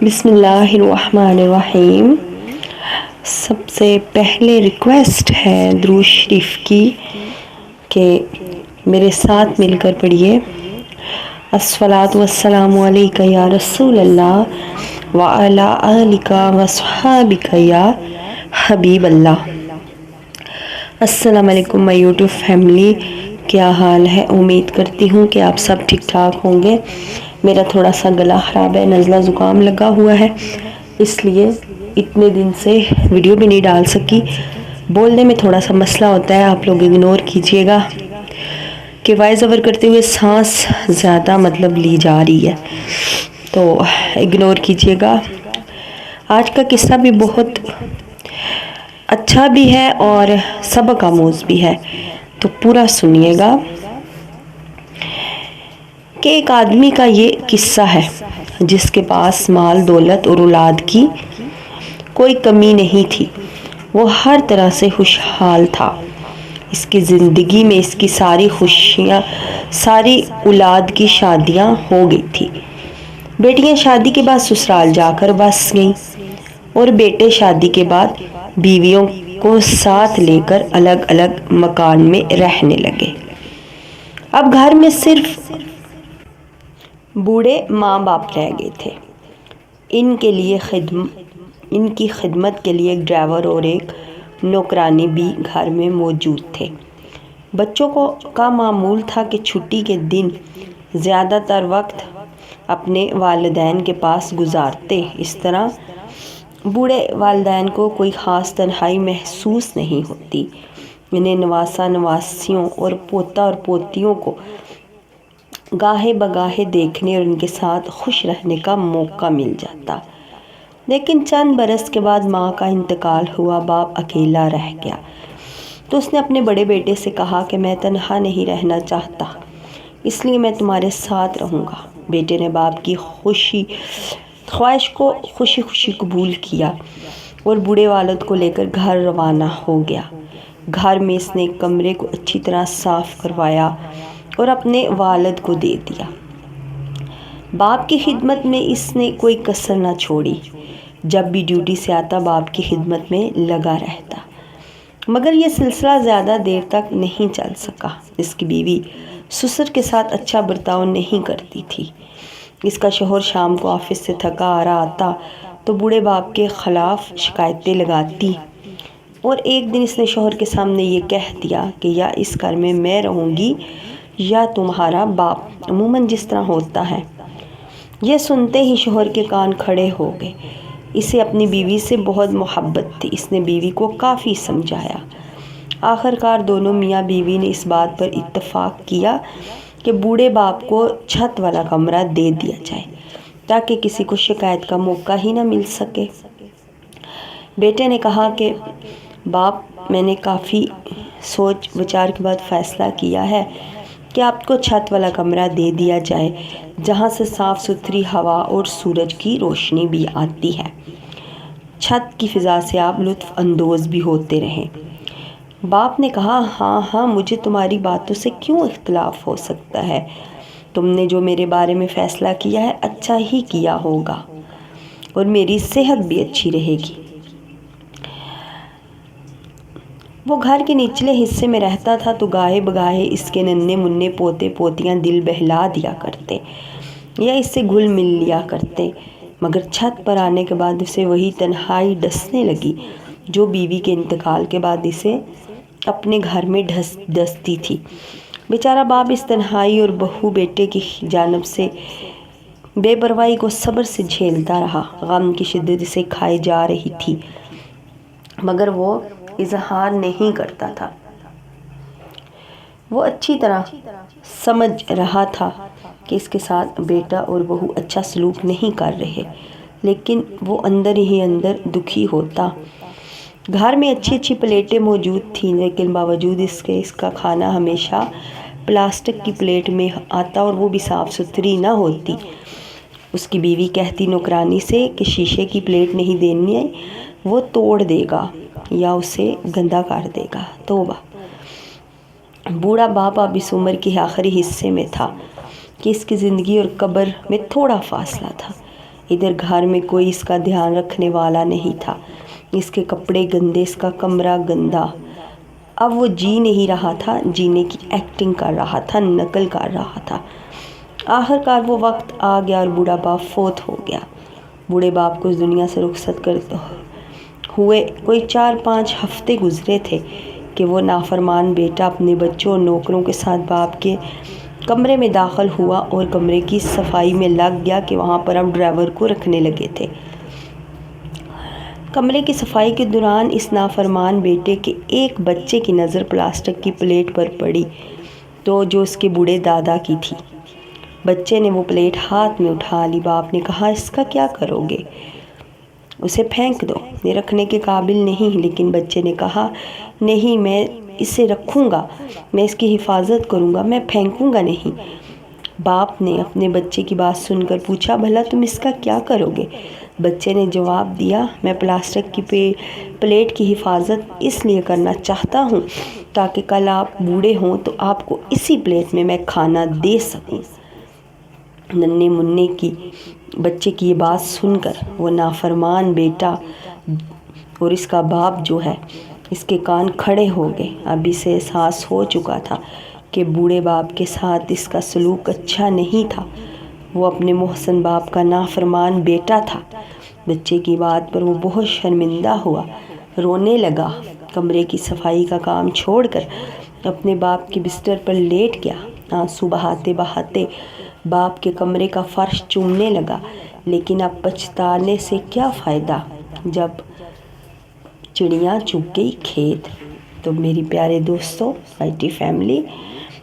بسم اللہ الرحمن الرحیم۔ سب سے پہلے ریکویسٹ ہے درود شریف کی کہ میرے ساتھ مل کر پڑھیے الصلاۃ والسلام علیک یا رسول اللہ وعلی آلک وصحابک یا حبیب اللہ۔ السلام علیکم مائی یوٹیوب فیملی، کیا حال ہے؟ امید کرتی ہوں کہ آپ سب ٹھیک ٹھاک ہوں گے۔ میرا تھوڑا سا گلا خراب ہے، نزلہ زکام لگا ہوا ہے، اس لیے اتنے دن سے ویڈیو بھی نہیں ڈال سکی۔ بولنے میں تھوڑا سا مسئلہ ہوتا ہے، آپ لوگ اگنور کیجیے گا کہ وائس اوور کرتے ہوئے سانس زیادہ لی جا رہی ہے، تو اگنور کیجیے گا۔ آج کا قصہ بھی بہت اچھا بھی ہے اور سبق آموز بھی ہے، تو پورا سنیے گا کہ ایک آدمی کا یہ قصہ ہے جس کے پاس مال دولت اور اولاد کی کوئی کمی نہیں تھی۔ وہ ہر طرح سے خوشحال تھا۔ اس کی زندگی میں اس کی ساری خوشیاں، ساری اولاد کی شادیاں ہو گئی تھی۔ بیٹیاں شادی کے بعد سسرال جا کر بس گئیں اور بیٹے شادی کے بعد بیویوں کو ساتھ لے کر الگ الگ مکان میں رہنے لگے۔ اب گھر میں صرف بوڑھے ماں باپ رہ گئے تھے۔ ان کی خدمت کے لیے ایک ڈرائیور اور ایک نوکرانی بھی گھر میں موجود تھے۔ بچوں کا معمول تھا کہ چھٹی کے دن زیادہ تر وقت اپنے والدین کے پاس گزارتے۔ اس طرح بوڑھے والدین کو کوئی خاص تنہائی محسوس نہیں ہوتی۔ انہیں نواسا نواسیوں اور پوتا اور پوتیوں کو گاہے بگاہے دیکھنے اور ان کے ساتھ خوش رہنے کا موقع مل جاتا۔ لیکن چند برس کے بعد ماں کا انتقال ہوا، باپ اکیلا رہ گیا۔ تو اس نے اپنے بڑے بیٹے سے کہا کہ میں تنہا نہیں رہنا چاہتا، اس لیے میں تمہارے ساتھ رہوں گا۔ بیٹے نے باپ کی خواہش کو خوشی خوشی قبول کیا اور بوڑھے والد کو لے کر گھر روانہ ہو گیا۔ گھر میں اس نے ایک کمرے کو اچھی طرح صاف کروایا اور اپنے والد کو دے دیا۔ باپ کی خدمت میں اس نے کوئی کسر نہ چھوڑی۔ جب بھی ڈیوٹی سے آتا باپ کی خدمت میں لگا رہتا، مگر یہ سلسلہ زیادہ دیر تک نہیں چل سکا۔ اس کی بیوی سسر کے ساتھ اچھا برتاؤ نہیں کرتی تھی۔ اس کا شوہر شام کو آفس سے تھکا آ رہا آتا تو بوڑھے باپ کے خلاف شکایتیں لگاتی، اور ایک دن اس نے شوہر کے سامنے یہ کہہ دیا کہ یا اس گھر میں میں رہوں گی یا تمہارا باپ، عموماً جس طرح ہوتا ہے۔ یہ سنتے ہی شوہر کے کان کھڑے ہو گئے۔ اسے اپنی بیوی سے بہت محبت تھی۔ اس نے بیوی کو کافی سمجھایا۔ آخر کار دونوں میاں بیوی نے اس بات پر اتفاق کیا کہ بوڑھے باپ کو چھت والا کمرہ دے دیا جائے تاکہ کسی کو شکایت کا موقع ہی نہ مل سکے۔ بیٹے نے کہا کہ باپ، میں نے کافی سوچ وچار کے بعد فیصلہ کیا ہے کہ آپ کو چھت والا کمرہ دے دیا جائے جہاں سے صاف ستھری ہوا اور سورج کی روشنی بھی آتی ہے۔ چھت کی فضا سے آپ لطف اندوز بھی ہوتے رہیں۔ باپ نے کہا ہاں، مجھے تمہاری باتوں سے کیوں اختلاف ہو سکتا ہے؟ تم نے جو میرے بارے میں فیصلہ کیا ہے اچھا ہی کیا ہوگا اور میری صحت بھی اچھی رہے گی۔ وہ گھر کے نچلے حصے میں رہتا تھا تو گاہے بگاہے اس کے ننھے منھے پوتے پوتیاں دل بہلا دیا کرتے یا اس سے گھل مل لیا کرتے، مگر چھت پر آنے کے بعد اسے وہی تنہائی ڈسنے لگی جو بیوی کے انتقال کے بعد اسے اپنے گھر میں ڈستی تھی۔ بیچارہ باپ اس تنہائی اور بہو بیٹے کی جانب سے بے پرواہی کو صبر سے جھیلتا رہا۔ غم کی شدت اسے کھائے جا رہی تھی مگر وہ اظہار نہیں کرتا تھا۔ وہ اچھی طرح سمجھ رہا تھا کہ اس کے ساتھ بیٹا اور بہو اچھا سلوک نہیں کر رہے، لیکن وہ اندر ہی اندر دکھی ہوتا۔ گھر میں اچھی پلیٹیں موجود تھیں، لیکن باوجود اس کے اس کا کھانا ہمیشہ پلاسٹک کی پلیٹ میں آتا اور وہ بھی صاف ستھری نہ ہوتی۔ اس کی بیوی کہتی نوکرانی سے کہ شیشے کی پلیٹ نہیں دینی ہے، وہ توڑ دے گا یا اسے گندا کر دے گا۔ توبہ! بوڑھا باپ اب اس عمر کے آخری حصے میں تھا کہ اس کی زندگی اور قبر میں تھوڑا فاصلہ تھا۔ ادھر گھر میں کوئی اس کا دھیان رکھنے والا نہیں تھا، اس کے کپڑے گندے، اس کا کمرہ گندا۔ اب وہ جی نہیں رہا تھا، جینے کی ایکٹنگ کر رہا تھا، نقل کر رہا تھا۔ آخرکار وہ وقت آ گیا اور بوڑھا باپ فوت ہو گیا۔ بوڑھے باپ کو اس دنیا سے رخصت کرتے ہوئے کوئی 4-5 ہفتے گزرے تھے کہ وہ نافرمان بیٹا اپنے بچوں اور نوکروں کے ساتھ باپ کے کمرے میں داخل ہوا اور کمرے کی صفائی میں لگ گیا کہ وہاں پر اب ڈرائیور کو رکھنے لگے تھے۔ کمرے کی صفائی کے دوران اس نافرمان بیٹے کے ایک بچے کی نظر پلاسٹک کی پلیٹ پر پڑی تو جو اس کے بوڑھے دادا کی تھی۔ بچے نے وہ پلیٹ ہاتھ میں اٹھا لی۔ باپ نے کہا، اس کا کیا کرو گے؟ اسے پھینک دو، یہ رکھنے کے قابل نہیں۔ لیکن بچے نے کہا، نہیں، میں اسے رکھوں گا، میں اس کی حفاظت کروں گا، میں پھینکوں گا نہیں۔ باپ نے اپنے بچے کی بات سن کر پوچھا، بھلا تم اس کا کیا کرو گے؟ بچے نے جواب دیا، میں پلاسٹک کی پلیٹ کی حفاظت اس لیے کرنا چاہتا ہوں تاکہ کل آپ بوڑھے ہوں تو آپ کو اسی پلیٹ میں کھانا دے سکوں۔ ننھے منّے کی بچے کی یہ بات سن کر وہ نافرمان بیٹا اور اس کا باپ جو ہے اس کے کان کھڑے ہو گئے۔ اب اسے احساس ہو چکا تھا کہ بوڑھے باپ کے ساتھ اس کا سلوک اچھا نہیں تھا، وہ اپنے محسن باپ کا نافرمان بیٹا تھا۔ بچے کی بات پر وہ بہت شرمندہ ہوا، رونے لگا، کمرے کی صفائی کا کام چھوڑ کر اپنے باپ کے بستر پر لیٹ گیا۔ آنسو بہاتے بہاتے باپ کے کمرے کا فرش چومنے لگا، لیکن اب پچھتانے سے کیا فائدہ جب چڑیاں چگ گئی کھیت۔ تو میری پیارے دوستو، IT فیملی،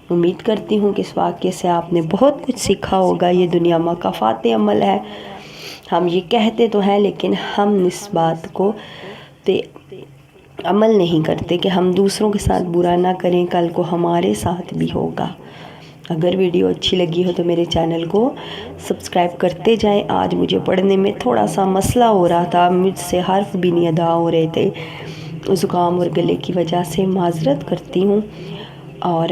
امید کرتی ہوں کہ اس واقعے سے آپ نے بہت کچھ سیکھا ہوگا۔ یہ دنیا مکافات عمل ہے، ہم یہ کہتے تو ہیں لیکن ہم اس بات کو عمل نہیں کرتے کہ ہم دوسروں کے ساتھ برا نہ کریں، کل کو ہمارے ساتھ بھی ہوگا۔ اگر ویڈیو اچھی لگی ہو تو میرے چینل کو سبسکرائب کرتے جائیں۔ آج مجھے پڑھنے میں تھوڑا سا مسئلہ ہو رہا تھا، مجھ سے حرف بھی نہیں ادا ہو رہے تھے، زکام اور گلے کی وجہ سے معذرت کرتی ہوں، اور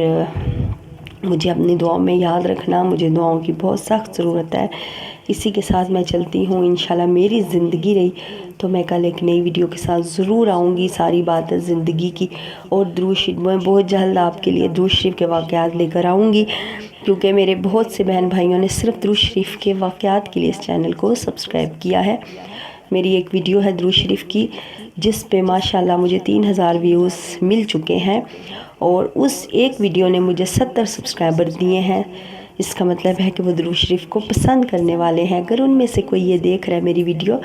مجھے اپنی دعاؤں میں یاد رکھنا، مجھے دعاؤں کی بہت سخت ضرورت ہے۔ اسی کے ساتھ میں چلتی ہوں، انشاءاللہ میری زندگی رہی تو میں کل ایک نئی ویڈیو کے ساتھ ضرور آؤں گی، ساری باتیں زندگی کی، اور درود شریف میں بہت جلد آپ کے لیے درود شریف کے واقعات لے کر آؤں گی، کیونکہ میرے بہت سے بہن بھائیوں نے صرف درود شریف کے واقعات کے لیے اس چینل کو سبسکرائب کیا ہے۔ میری ایک ویڈیو ہے درود شریف کی جس پہ ماشاءاللہ مجھے 3000 ویوز مل چکے ہیں، اور اس ایک ویڈیو نے مجھے 70 سبسکرائبر دیے ہیں۔ اس کا مطلب ہے کہ وہ درود شریف کو پسند کرنے والے ہیں۔ اگر ان میں سے کوئی یہ دیکھ رہا ہے میری ویڈیو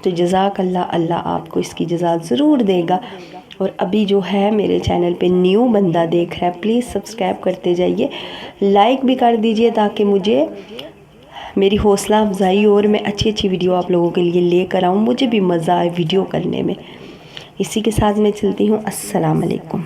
تو جزاک اللہ، اللہ آپ کو اس کی جزا ضرور دے گا۔ اور ابھی جو ہے میرے چینل پہ نیو بندہ دیکھ رہا ہے، پلیز سبسکرائب کرتے جائیے، لائک بھی کر دیجئے تاکہ مجھے میری حوصلہ افزائی اور میں اچھی ویڈیو آپ لوگوں کے لیے لے کر آؤں، مجھے بھی مزہ آئے ویڈیو کرنے میں۔ اسی کے ساتھ میں چلتی ہوں، السلام علیکم۔